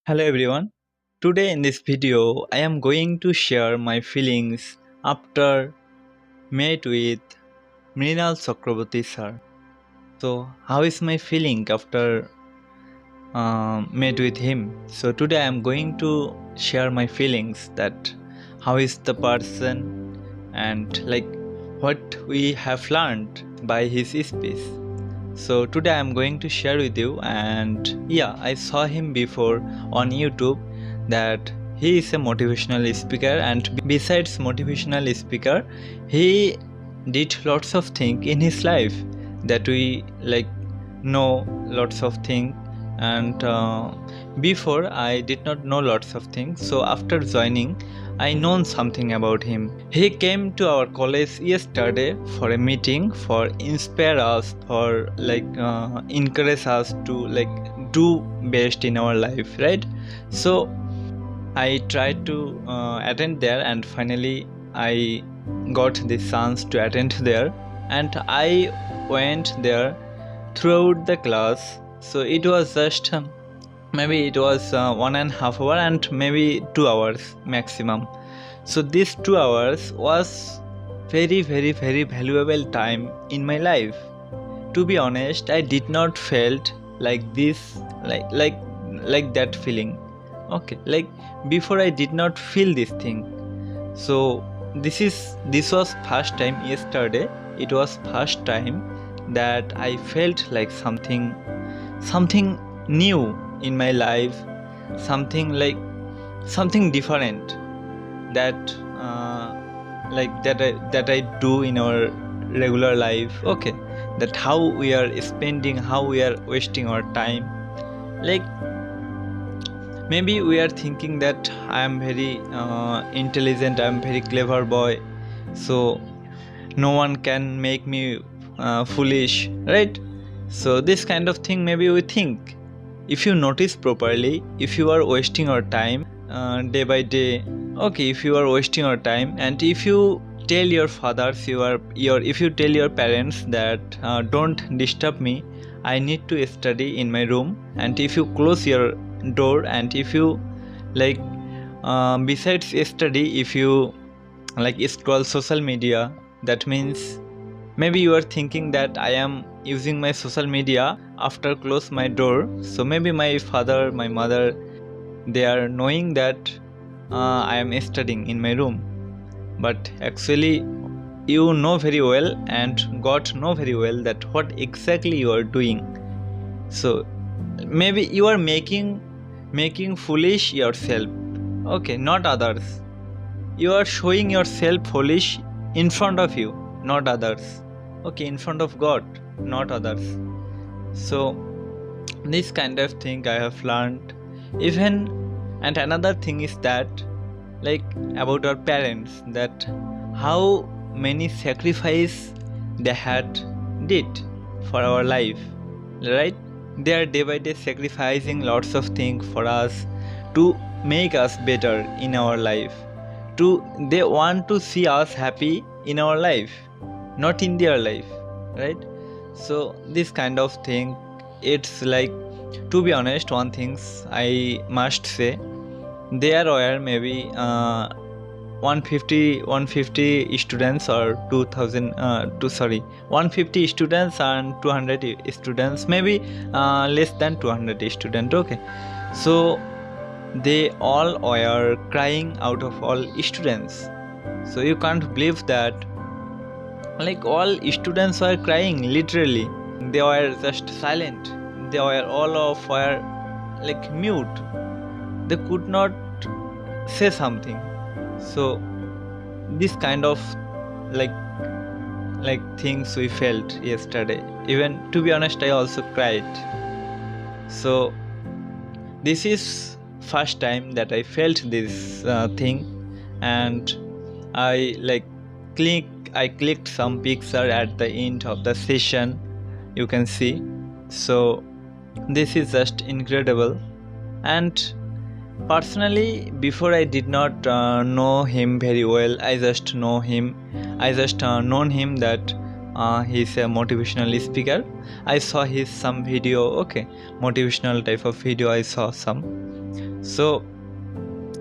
Hello everyone. Today in this video I am going to share my feelings after met with Mreenal Sir. So how is my feeling after met with him? So today I am going to share my feelings that how is the person and what we have learned by his speech. So today I'm going to share with you, and yeah, I saw him before on YouTube that he is a motivational speaker, and besides motivational speaker, he did lots of things in his life that we know lots of things. And before I did not know lots of things, so after joining I known something about him. He came to our college yesterday for a meeting for inspire us, for encourage us to do best in our life, right? So I tried to attend there, and finally I got the chance to attend there, and I went there throughout the class. So it was just maybe it was 1.5 hours and maybe 2 hours maximum. So this 2 hours was very valuable time in my life. To be honest, I did not felt like this, like that feeling. Okay, like before I did not feel this thing. So this was first time yesterday. It was first time that I felt like something new in my life, something different that I do in our regular life. Okay, that how we are spending, how we are wasting our time. Like maybe we are thinking that I am very intelligent, I am very clever boy, so no one can make me foolish, right? So this kind of thing maybe we think. If you notice properly, if you are wasting your time day by day, okay, if you are wasting your time, and if you tell your fathers, if you tell your parents that don't disturb me, I need to study in my room, and if you close your door, and if you besides study, if you scroll social media, that means maybe you are thinking that I am using my social media after close my door. So maybe my father, my mother, they are knowing that I am studying in my room. But actually you know very well, and God know very well, that what exactly you are doing. So maybe you are making foolish yourself, okay, not others. You are showing yourself foolish in front of you, not others. Okay, in front of God, not others. So this kind of thing I have learned. Even, and another thing is that about our parents, that how many sacrifice they had did for our life, right? They are day by day sacrificing lots of things for us to make us better in our life. They want to see us happy in our life, not in their life, right? So this kind of thing, it's to be honest, one things I must say, there were maybe 150 students, or 150 students and 200 students, maybe less than 200 students. Okay, so they all were crying out of all students. So you can't believe that all students were crying, literally. They were just silent. They were were mute. They could not say something. So this kind of things we felt yesterday. Even, to be honest, I also cried. So this is first time that I felt this thing, and I clicked some picture at the end of the session, you can see. So this is just incredible. And personally, before I did not know him very well. I just known him that he's a motivational speaker. I saw his some video, okay, motivational type of video I saw some. So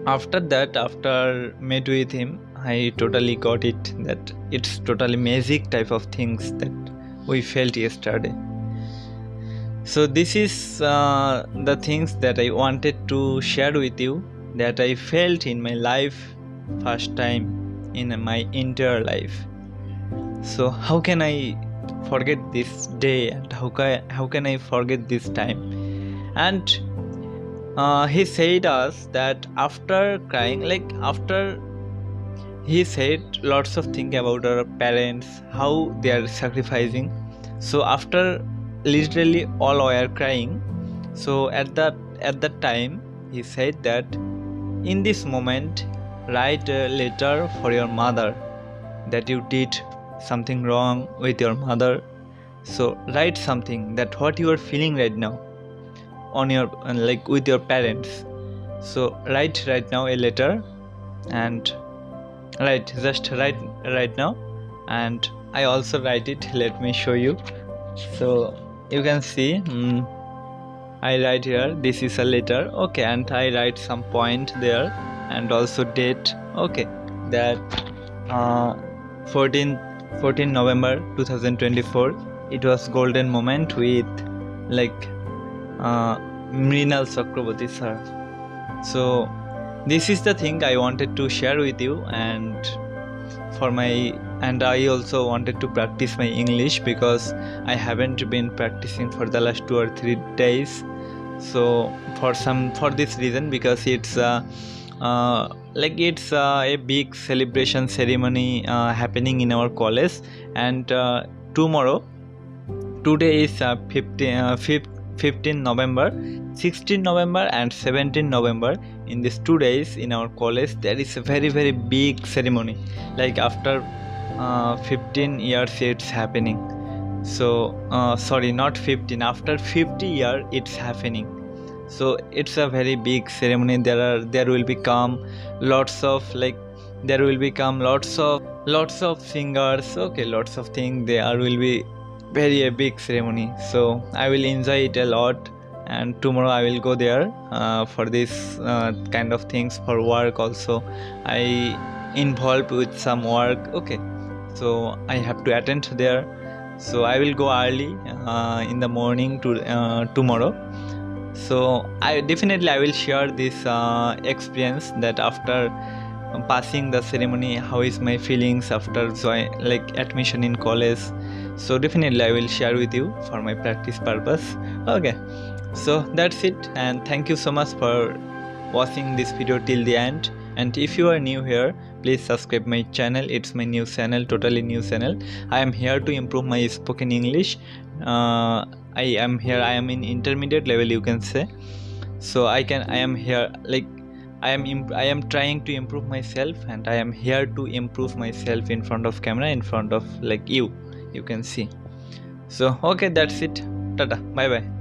after that, after met with him, I totally got it that it's totally magic type of things that we felt yesterday. So this is the things that I wanted to share with you, that I felt in my life first time in my entire life. So how can I forget this day, and how can I forget this time? And he said us that after crying, like after he said lots of things about our parents, how they are sacrificing. So after literally all were crying, so at that time he said that in this moment write a letter for your mother, that you did something wrong with your mother. So write something that what you are feeling right now on your like with your parents. So write right now a letter, and just write right now. And I also write it, let me show you. So you can see, I write here, this is a letter, okay, and I write some point there, and also date, okay, that 14 November 2024, it was golden moment with like Mreenal Sir. So this is the thing I wanted to share with you, and I also wanted to practice my English, because I haven't been practicing for the last 2 or 3 days. So for this reason, because it's a big celebration ceremony happening in our college, and today is 15 November, 16 November and 17 November. In these 2 days in our college, there is a very very big ceremony, like after 15 years it's happening. So sorry, not 15, after 50 years it's happening. So it's a very big ceremony. There will become lots of lots of singers, okay, lots of things. There will be very a big ceremony, so I will enjoy it a lot. And tomorrow I will go there for this kind of things, for work also. I involved with some work, okay, so I have to attend there. So I will go early in the morning to tomorrow. So I will share this experience, that after passing the ceremony, how is my feelings after admission in college. So definitely I will share with you for my practice purpose. Okay, so that's it, and thank you so much for watching this video till the end. And if you are new here, please subscribe my channel. It's my new channel, totally new channel. I am here to improve my spoken English. I am in intermediate level, you can say. So I am here, I am trying to improve myself, and I am here to improve myself in front of camera, in front of you can see. So okay, that's it. Tata, bye bye.